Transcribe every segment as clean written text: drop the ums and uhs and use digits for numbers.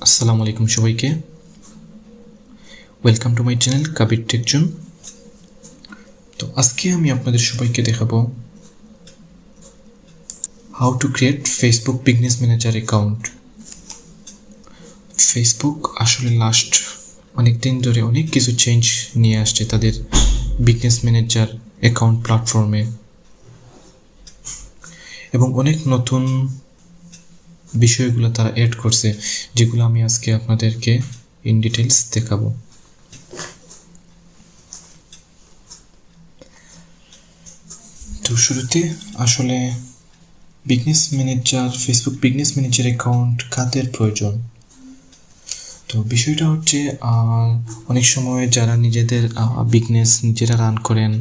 আসসালামু আলাইকুম সবাইকে, welcome to my channel Kabir Techzone. তো আজকে আমি আপনাদের সবাইকে দেখাবো how to create Facebook business manager account. Facebook আসলে লাস্ট অনেক দিন ধরে অনেক কিছু চেঞ্জ নিয়ে আসছে তাদের বিজনেস ম্যানেজার অ্যাকাউন্ট প্ল্যাটফর্মে, এবং অনেক নতুন বিষয়গুলো তারা অ্যাড করছে, যেগুলো আমি আজকে আপনাদেরকে ইন ডিটেলস দেখাবো। তো শুরুতে আসলে ফেসবুক বিজনেস ম্যানেজার অ্যাকাউন্ট কাদের প্রয়োজন? তো বিষয়টা হচ্ছে অনেক সময় যারা নিজেদের বিজনেস নিজেরা রান করেন,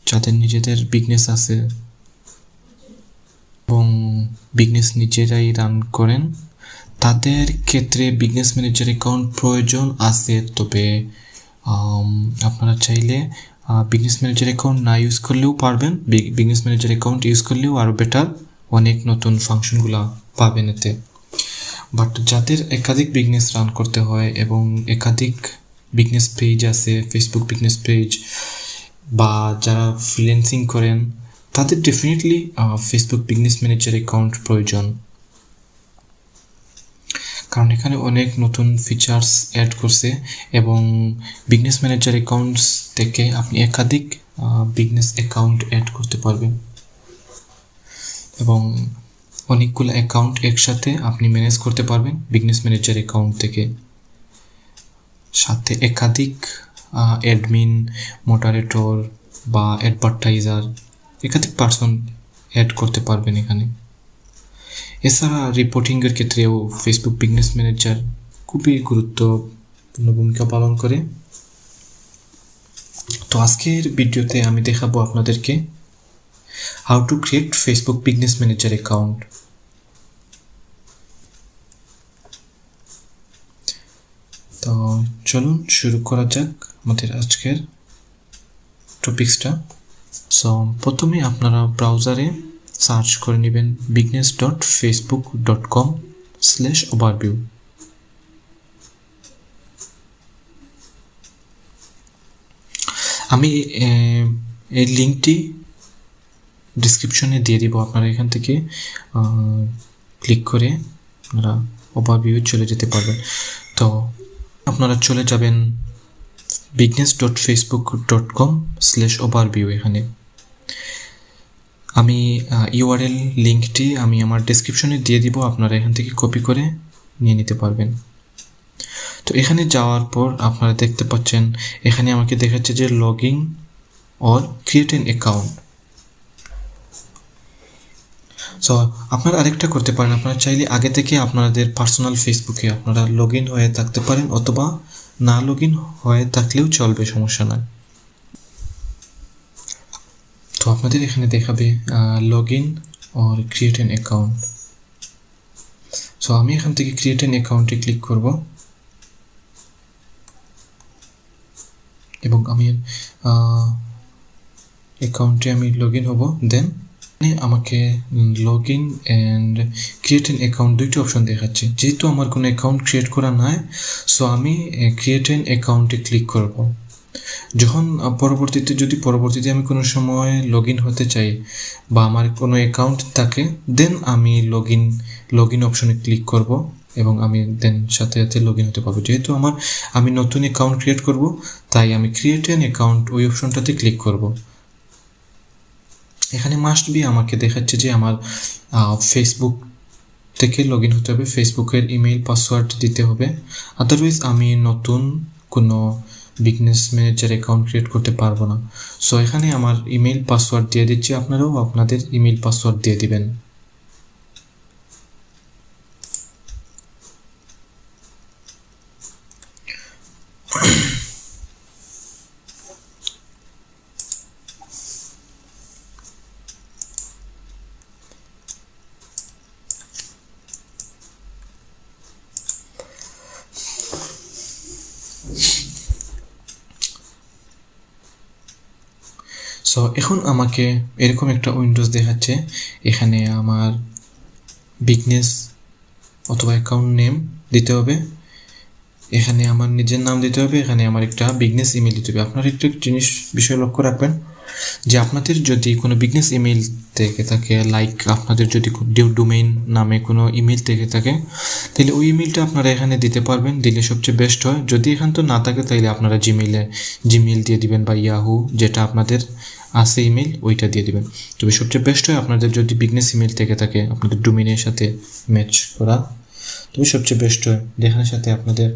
যাদের নিজেদের বিজনেস আছে এবং বিজনেস নিজেরাই রান করেন, তাদের ক্ষেত্রে বিজনেস ম্যানেজার অ্যাকাউন্ট প্রয়োজন আছে। তবে আপনারা চাইলে বিজনেস ম্যানেজার অ্যাকাউন্ট না ইউজ করলেও পারবেন, বিজনেস ম্যানেজার অ্যাকাউন্ট ইউজ করলেও আরও বেটার, অনেক নতুন ফাংশনগুলো পাবেন এতে। বাট যাদের একাধিক বিজনেস রান করতে হয় এবং একাধিক বিজনেস পেজ আছে, ফেসবুক বিজনেস পেজ, বা যারা ফ্রিল্যান্সিং করেন, তাদের definitely Facebook business manager account প্রয়োজন, কারণ এখানে অনেক নতুন ফিচার্স অ্যাড করছে এবং বিজনেস ম্যানেজার অ্যাকাউন্টস থেকে আপনি একাধিক বিজনেস অ্যাকাউন্ট অ্যাড করতে পারবেন এবং অনেকগুলো অ্যাকাউন্ট একসাথে আপনি ম্যানেজ করতে পারবেন বিজনেস ম্যানেজার অ্যাকাউন্ট থেকে। সাথে একাধিক অ্যাডমিন, মডারেটর বা অ্যাডভার্টাইজার, একাধিক পার্সন অ্যাড করতে পারবেন এখানে। এছাড়া রিপোর্টিংয়ের ক্ষেত্রেও ফেসবুক বিজনেস ম্যানেজার খুবই গুরুত্বপূর্ণ ভূমিকা পালন করে। তো আজকের ভিডিওতে আমি দেখাবো আপনাদেরকে how to create Facebook business manager account. তো চলুন শুরু করা যাক আমাদের আজকের টপিক্সটা। সো প্রথমে আপনারা ব্রাউজারে সার্চ করে নেবেন business.facebook.com/overview। আমি এই লিঙ্কটি ডিসক্রিপশনে দিয়ে দিব, আপনারা এখান থেকে ক্লিক করে আপনারা ওভারভিউ চলে যেতে পারবেন। তো আপনারা চলে যাবেন business.facebook.com/overview। এখানে আমি ইউআরএল লিঙ্কটি আমি আমার ডেসক্রিপশনে দিয়ে দিব, আপনারা এখান থেকে কপি করে নিয়ে নিতে পারবেন। তো এখানে যাওয়ার পর আপনারা দেখতে পাচ্ছেন এখানে আমাকে দেখাচ্ছে যে log in or create an account. So আপনারা আরেকটা করতে পারেন, আপনারা চাইলে আগে থেকে আপনাদের পার্সোনাল ফেসবুকে আপনারা লগ ইন হয়ে থাকতে পারেন, অথবা না লগ ইন হয়ে থাকলেও চলবে, সমস্যা নয়। তো আপনাদের এখানে দেখাবে log in or create an account. So আমি এখান থেকে ক্রিয়েট অ্যান অ্যাকাউন্টে ক্লিক করব এবং আমি অ্যাকাউন্টে আমি লগ ইন হব। দেন আমাকে log in and create an account দুইটি অপশন দেখাচ্ছে। যেহেতু আমার কোনো অ্যাকাউন্ট ক্রিয়েট করা নাই, সো আমি ক্রিয়েট অ্যান অ্যাকাউন্টে ক্লিক করব। যখন পরবর্তীতে আমি কোনো সময় লগ ইন হতে চাই বা আমার কোনো অ্যাকাউন্ট থাকে, দেন আমি লগ ইন অপশনে ক্লিক করব এবং আমি দেন সাথে সাথে লগ ইন হতে পারবো। যেহেতু আমি নতুন অ্যাকাউন্ট ক্রিয়েট করব, তাই আমি ক্রিয়েট অ্যান অ্যাকাউন্ট ওই অপশনটাতে ক্লিক করব। এখানে মাস্ট বি আমাকে দেখাচ্ছে যে আমার ফেসবুক থেকে লগ ইন হতে হবে, ফেসবুকের ইমেইল পাসওয়ার্ড দিতে হবে, আদারওয়াইজ আমি নতুন কোনো বিজনেস ম্যানেজার অ্যাকাউন্ট ক্রিয়েট করতে পারবো না। সো এখানে আমার ইমেইল পাসওয়ার্ড দিয়ে দিচ্ছি, আপনারাও আপনাদের ইমেইল পাসওয়ার্ড দিয়ে দিবেন। সো এখন আমাকে এরকম একটা উইন্ডোজ দেখাচ্ছে, এখানে আমার বিজনেস অথবা অ্যাকাউন্ট নেম দিতে হবে, এখানে আমার নিজের নাম দিতে হবে, এখানে আমার একটা বিজনেস ইমেল দিতে হবে। আপনারা একটু বিষয় লক্ষ্য রাখবেন যে আপনাদের যদি কোনো বিজনেস ইমেল থেকে থাকে, লাইক আপনাদের যদি ডোমেইন নামে কোনো ইমেল থেকে থাকে, তাহলে ওই ইমেলটা আপনারা এখানে দিতে পারবেন, দিলে সবচেয়ে বেস্ট হয়। যদি এখান তো না থাকে তাহলে আপনারা জিমেল দিয়ে দিবেন বা ইয়াহু যেটা আপনাদের আছে ইমেল ওইটা দিয়ে দিবেন। তবে সবচেয়ে বেস্ট হয় আপনাদের যদি বিজনেস ইমেল থেকে থাকে আপনাদের ডোমেইনের সাথে ম্যাচ করা, তবে সবচেয়ে বেস্ট হয়। যেখানে সাথে আপনাদের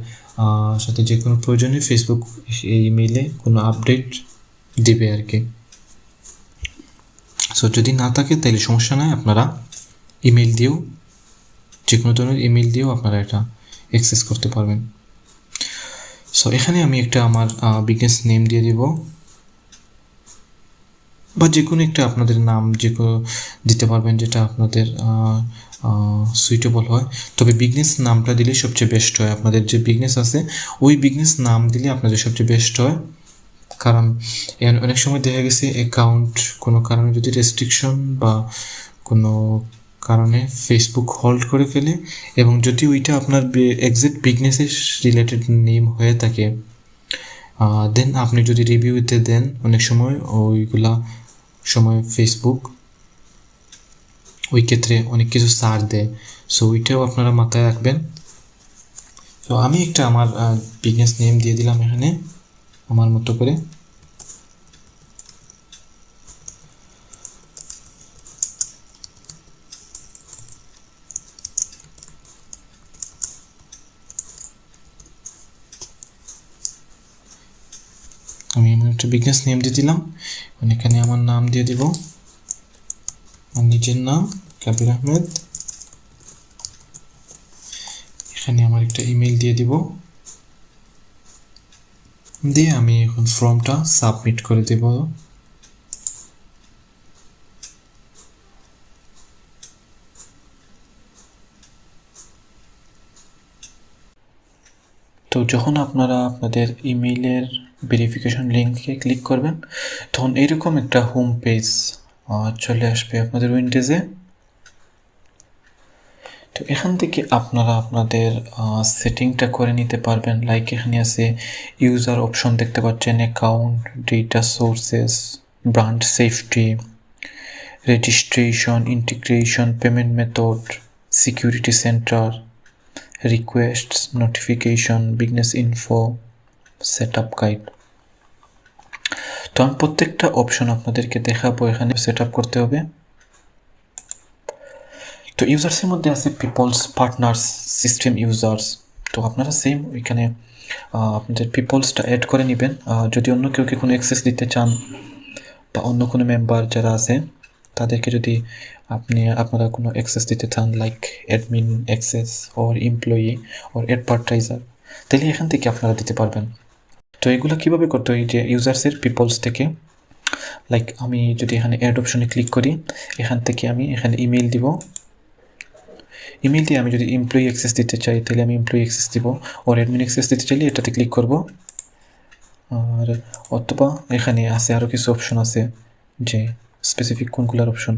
সাথে যে কোনো প্রয়োজনে ফেসবুক এই ইমেইলে কোনো আপডেট দিবে আর কি। সো যদি না থাকে তাহলে সমস্যা নয়, আপনারা ইমেল দিয়েও যে কোনো ধরনের ইমেল দিয়েও আপনারা এটা অ্যাক্সেস করতে পারবেন। সো এখানে আমি একটা আমার বিজনেস নেম দিয়ে দিব বা যে কোনো একটা আপনাদের নাম দিতে পারবেন যেটা আপনাদের সুইটেবল হয়। তবে বিজনেস নামটা দিলে সবচেয়ে বেস্ট হয়। আপনাদের যে বিজনেস আছে ওই বিজনেস নাম দিলে আপনাদের সবচেয়ে বেস্ট হয়, কারণ অনেক সময় দেখা গেছে অ্যাকাউন্ট কোনো কারণে যদি রেস্ট্রিকশন বা কোনো কারণে ফেসবুক হোল্ড করে ফেলে, এবং যদি ওইটা আপনার এক্সাক্ট বিজনেসের রিলেটেড নেম হয়ে থাকে, দেন আপনি যদি রিভিউতে দেন অনেক সময় ওইগুলা সময় ফেসবুক ওই ক্ষেত্রে অনেক কিছু ছাড় দেয়। সো ওইটাও আপনারা মাথায় রাখবেন। তো আমি একটা আমার বিজনেস নেম দিয়ে দিলাম এখানে আমার মতো করে। আমি আমার একটা বিজনেস নেম দিয়ে দিলাম, এখানে আমার নাম দিয়ে দিব, আমার নিজের নাম কাবির আহমেদ। এখানে আমার একটা ইমেল দিয়ে দিব, দিয়ে আমি এখন ফর্মটা সাবমিট করে দেব। তো যখন আপনারা আপনাদের ইমেইলের ভেরিফিকেশন লিঙ্কে ক্লিক করবেন তখন এইরকম একটা হোম পেজ চলে আসবে আপনাদের উইন্ডোজে। তো এখান থেকে আপনারা আপনাদের সেটিংটা করে নিতে পারবেন। লাইক এখানে আছে ইউজার অপশন দেখতে পাচ্ছেন, account, data sources, brand safety, registration, integration, payment method, security centre, রিকোয়েস্টস, notification, business info, setup guide. তো আমি প্রত্যেকটা অপশন আপনাদেরকে দেখাবো। এখানে সেটআপ করতে হবে। তো ইউজার্সের মধ্যে আছে পিপলস, পার্টনার্স, সিস্টেম ইউজার্স। তো আপনারা সেম এখানে আপনাদের পিপলসটা অ্যাড করে নেবেন। যদি অন্য কেউকে কোনো অ্যাক্সেস দিতে চান বা অন্য কোনো মেম্বার যারা আছে তাদেরকে যদি আপনারা কোনো অ্যাক্সেস দিতে চান, লাইক অ্যাডমিন অ্যাক্সেস ওর এমপ্লয়ি ওর অ্যাডভার্টাইজার, তাহলে এখান থেকে আপনারা দিতে পারবেন। তো এগুলো কীভাবে করতে হয়, যে ইউজার্সের পিপলস থেকে, লাইক আমি যদি এখানে অ্যাড অপশনে ক্লিক করি, এখান থেকে আমি এখানে ইমেল দিব। ইমেল দিয়ে আমি যদি এমপ্লয়ি অ্যাক্সেস দিতে চাই তাহলে আমি এমপ্লয়ি অ্যাক্সেস দিব, ওর অ্যাডমিন অ্যাক্সেস দিতে চাইলে এটাতে ক্লিক করব। আর অথবা এখানে আছে আরও কিছু অপশন আছে যে স্পেসিফিক কোনগুলোর অপশন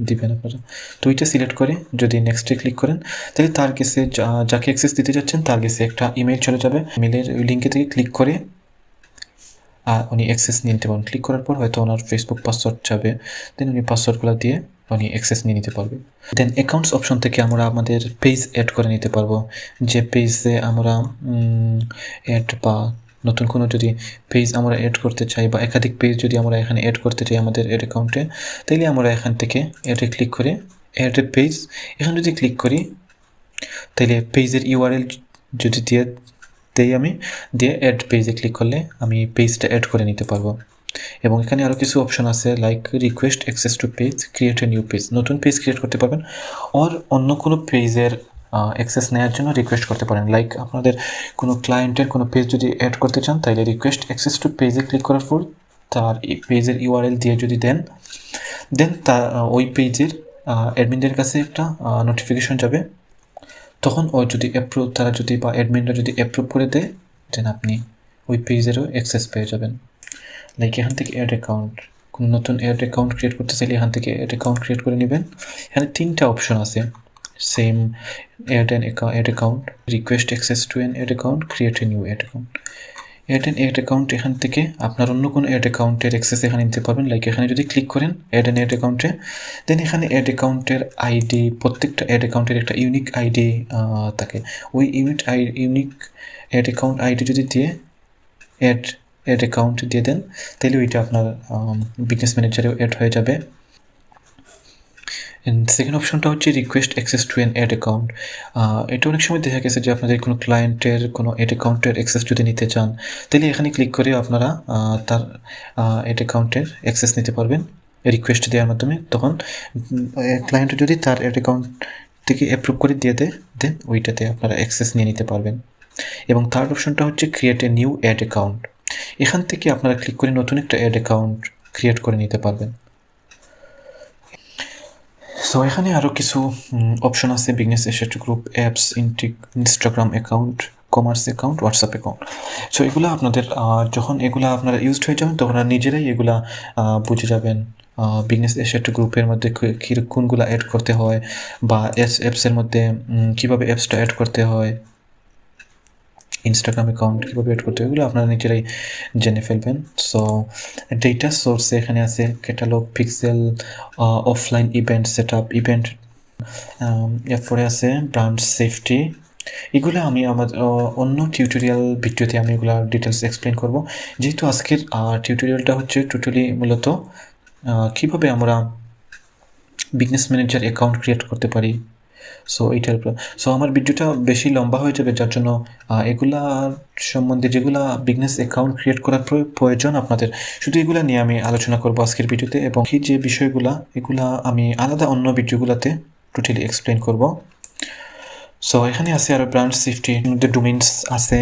দিবেন আপনারা। তো ওইটা সিলেক্ট করে যদি নেক্সটে ক্লিক করেন তাহলে তার কাছে যাকে অ্যাক্সেস দিতে যাচ্ছেন তার কাছে একটা ইমেল চলে যাবে। ইমেলের ওই লিঙ্কে থেকে ক্লিক করে উনি অ্যাক্সেস নিয়ে নিতে পারেন। ক্লিক করার পর হয়তো ওনার ফেসবুক পাসওয়ার্ড যাবে, দেন উনি পাসওয়ার্ডগুলো দিয়ে উনি অ্যাক্সেস নিয়ে নিতে পারবে। দেন অ্যাকাউন্টস অপশন থেকে আমরা আমাদের পেজ অ্যাড করে নিতে পারবো। যে পেজে আমরা অ্যাড বা নতুন কোনো যদি পেজ আমরা অ্যাড করতে চাই বা একাধিক পেজ যদি আমরা এখানে অ্যাড করতে চাই আমাদের অ্যাড অ্যাকাউন্টে, তাইলে আমরা এখান থেকে অ্যাডে ক্লিক করে অ্যাড এ পেজ এখানে যদি ক্লিক করি তাইলে পেজের ইউআরএল যদি দেই আমি দিয়ে অ্যাড পেজে ক্লিক করলে আমি পেজটা অ্যাড করে নিতে পারবো। এবং এখানে আরও কিছু অপশন আছে, like request access to page, create a new page, নতুন পেজ ক্রিয়েট করতে পারবেন। আর অন্য কোনো পেজের অ্যাক্সেস নেওয়ার জন্য রিকোয়েস্ট করতে পারেন। লাইক আপনাদের কোনো ক্লায়েন্টের কোনো পেজ যদি অ্যাড করতে চান তাহলে রিকোয়েস্ট অ্যাক্সেস টু পেজে ক্লিক করার পর তার পেজের ইউআরএল দিয়ে যদি দেন তা ওই পেজের অ্যাডমিনদের কাছে একটা নোটিফিকেশন যাবে। তখন ও যদি তারা যদি বা অ্যাডমিনরা যদি অ্যাপ্রুভ করে দেয় দেন আপনি ওই পেজেরও অ্যাক্সেস পেয়ে যাবেন। লাইক এখান থেকে অ্যাড অ্যাকাউন্ট, কোনো নতুন অ্যাড অ্যাকাউন্ট ক্রিয়েট করতে চাইলে এখান থেকে অ্যাড অ্যাকাউন্ট ক্রিয়েট করে নেবেন। এখানে 3টা অপশন আছে, same add account, request access to an add account, create a new add account. add account এখান থেকে আপনার অন্য কোনো অ্যাড অ্যাকাউন্টের অ্যাক্সেস এখানে নিতে পারবেন। লাইক এখানে যদি ক্লিক করেন অ্যাড অ্যাকাউন্টে, দেন এখানে অ্যাড অ্যাকাউন্টের আইডি, প্রত্যেকটা অ্যাড অ্যাকাউন্টের একটা ইউনিক আইডি থাকে। ওই ইউনিক অ্যাড অ্যাকাউন্ট আইডি যদি দিয়ে অ্যাড অ্যাকাউন্ট দিয়ে দেন, তাহলে ওইটা আপনার বিজনেস ম্যানেজারেও অ্যাড হয়ে যাবে। সেকেন্ড অপশনটা হচ্ছে request access to an add account. এটা অনেক সময় দেখা গেছে যে আপনাদের কোনো ক্লায়েন্টের কোনো অ্যাড অ্যাকাউন্টের অ্যাক্সেস যদি নিতে চান, তাহলে এখানে ক্লিক করে আপনারা তার অ্যাড অ্যাকাউন্টের অ্যাক্সেস নিতে পারবেন রিকোয়েস্ট দেওয়ার মাধ্যমে। তখন ক্লায়েন্ট যদি তার অ্যাড অ্যাকাউন্ট থেকে অ্যাপ্রুভ করে দিয়ে দেয়, দেন ওইটাতে আপনারা অ্যাক্সেস নিয়ে নিতে পারবেন। এবং থার্ড অপশনটা হচ্ছে create a new ad account. এখান থেকে আপনারা ক্লিক করে নতুন একটা অ্যাড অ্যাকাউন্ট ক্রিয়েট করে নিতে পারবেন। সো এখানে আরও কিছু অপশন আছে, business asset group, apps, Instagram account, commerce account, WhatsApp account. So এগুলো আপনাদের যখন এগুলো আপনারা ইউজড হয়ে যাবেন তখন আর নিজেরাই এগুলা বুঝে যাবেন বিজনেস অ্যাসেট গ্রুপের মধ্যে কোনগুলো অ্যাড করতে হয়, বা অ্যাপসের মধ্যে কীভাবে অ্যাপসটা অ্যাড করতে হয়, ইনস্টাগ্রাম অ্যাকাউন্ট কীভাবে অ্যাড করতে হয়, এগুলো আপনারা নিজেরাই জেনে ফেলবেন। সো ডেটা সোর্সে এখানে আছে catalogue, pixel, offline event set up, event, এরপরে আছে ব্র্যান্ড সেফটি। এগুলো আমি আমার অন্য টিউটোরিয়াল ভিডিওতে আমি এগুলো ডিটেলস এক্সপ্লেন করব। যেহেতু আজকের টিউটোরিয়ালটা হচ্ছে টোটালি মূলত কীভাবে আমরা বিজনেস ম্যানেজার অ্যাকাউন্ট ক্রিয়েট করতে পারি। সো এইটার উপর আমার ভিডিওটা বেশি লম্বা হয়ে যাবে, যার জন্য এগুলার সম্বন্ধে যেগুলা বিজনেস অ্যাকাউন্ট ক্রিয়েট করার প্রয়োজন আপনাদের, শুধু এগুলা নিয়ে আমি আলোচনা করবো আজকের ভিডিওতে। এবং কি যে বিষয়গুলা এগুলা আমি আলাদা অন্য ভিডিওগুলোতে টোটালি এক্সপ্লেন করব। সো এখানে আছে আরও ব্র্যান্ড সেফটির মধ্যে ডোমেইনস আছে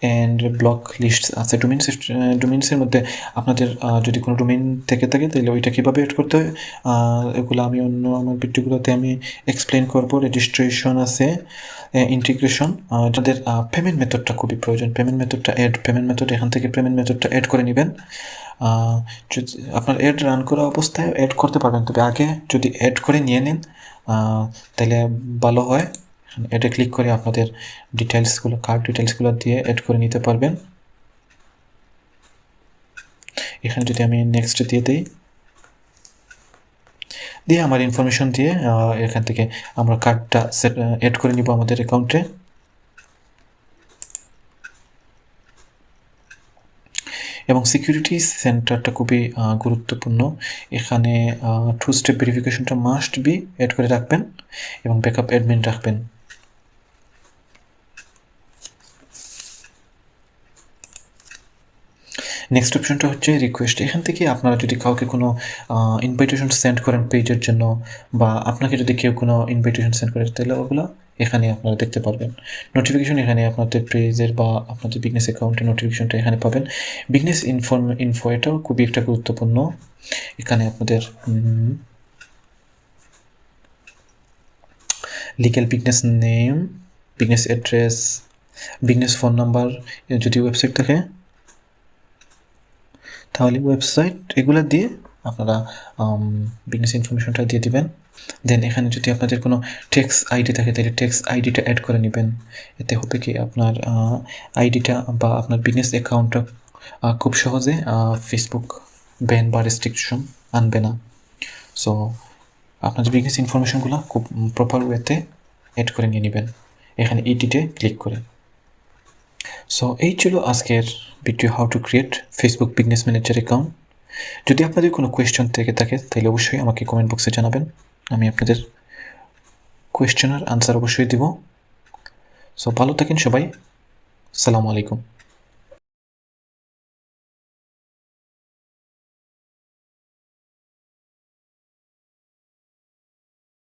অ্যান্ড ব্লক লিস্ট আছে। ডোমেইনসের মধ্যে আপনাদের যদি কোনো ডোমেইন থেকে থাকে তাহলে ওইটা কীভাবে এড করতে হয় এগুলো আমি অন্য আমার ভিডিওগুলোতে আমি এক্সপ্লেন করব। রেজিস্ট্রেশন আছে, ইন্টিগ্রেশন, যাদের পেমেন্ট মেথডটা খুবই প্রয়োজন। পেমেন্ট মেথড এখান থেকে পেমেন্ট মেথডটা অ্যাড করে নেবেন। আপনার অ্যাড রান করা অবস্থায় অ্যাড করতে পারবেন, তবে আগে যদি অ্যাড করে নিয়ে নেন তাহলে ভালো হয়। এটা ক্লিক করে আপনাদের ডিটেলসগুলো, কার্ড ডিটেলসগুলো দিয়ে অ্যাড করে নিতে পারবেন। এখানে যদি আমি নেক্সট দিয়ে আমার ইনফরমেশন দিয়ে এখান থেকে আমরা কার্ডটা অ্যাড করে নিব আমাদের অ্যাকাউন্টে। এবং সিকিউরিটি সেন্টারটা খুবই গুরুত্বপূর্ণ। এখানে 2 স্টেপ ভেরিফিকেশনটা মাস্ট বি অ্যাড করে রাখবেন এবং ব্যাকআপ অ্যাডমিন রাখবেন। নেক্সট অপশনটা হচ্ছে রিকোয়েস্ট। এখান থেকে আপনারা যদি কাউকে কোনো ইনভাইটেশন সেন্ড করেন পেজের জন্য, বা আপনাকে যদি কেউ কোনো ইনভাইটেশন সেন্ড করে, তাহলে ওগুলো এখানে আপনারা দেখতে পারবেন। নোটিফিকেশন এখানে আপনাদের পেজের বা আপনাদের বিজনেস অ্যাকাউন্টের নোটিফিকেশনটা এখানে পাবেন। বিজনেস ইনফো এটাও খুবই একটা গুরুত্বপূর্ণ। এখানে আপনাদের legal business name, business address, business phone number, যদি ওয়েবসাইট থাকে তাহলে ওয়েবসাইট, এগুলো দিয়ে আপনারা বিজনেস ইনফরমেশনটা দিয়ে দিবেন। দেন এখানে যদি আপনাদের কোনো ট্যাক্স আইডি থাকে তাহলে ট্যাক্স আইডিটা অ্যাড করে নেবেন। এতে হবে কি আপনার আইডিটা বা আপনার বিজনেস অ্যাকাউন্টটা খুব সহজে ফেসবুক ব্যান বা রেস্ট্রিকশন আনবে না। সো আপনাদের বিজনেস ইনফরমেশনগুলো খুব প্রপার ওয়েতে অ্যাড করে নিয়ে নেবেন এখানে এডিটে ক্লিক করে। সো এই ছিল আজকের video, how to create Facebook business manager account. যদি আপনাদের কোনো কোয়েশ্চন থেকে থাকে তাহলে অবশ্যই আমাকে কমেন্ট বক্সে জানাবেন, আমি আপনাদের কোয়েশ্চেনের আনসার অবশ্যই দিব। সো ভালো থাকেন সবাই, আসসালামু আলাইকুম।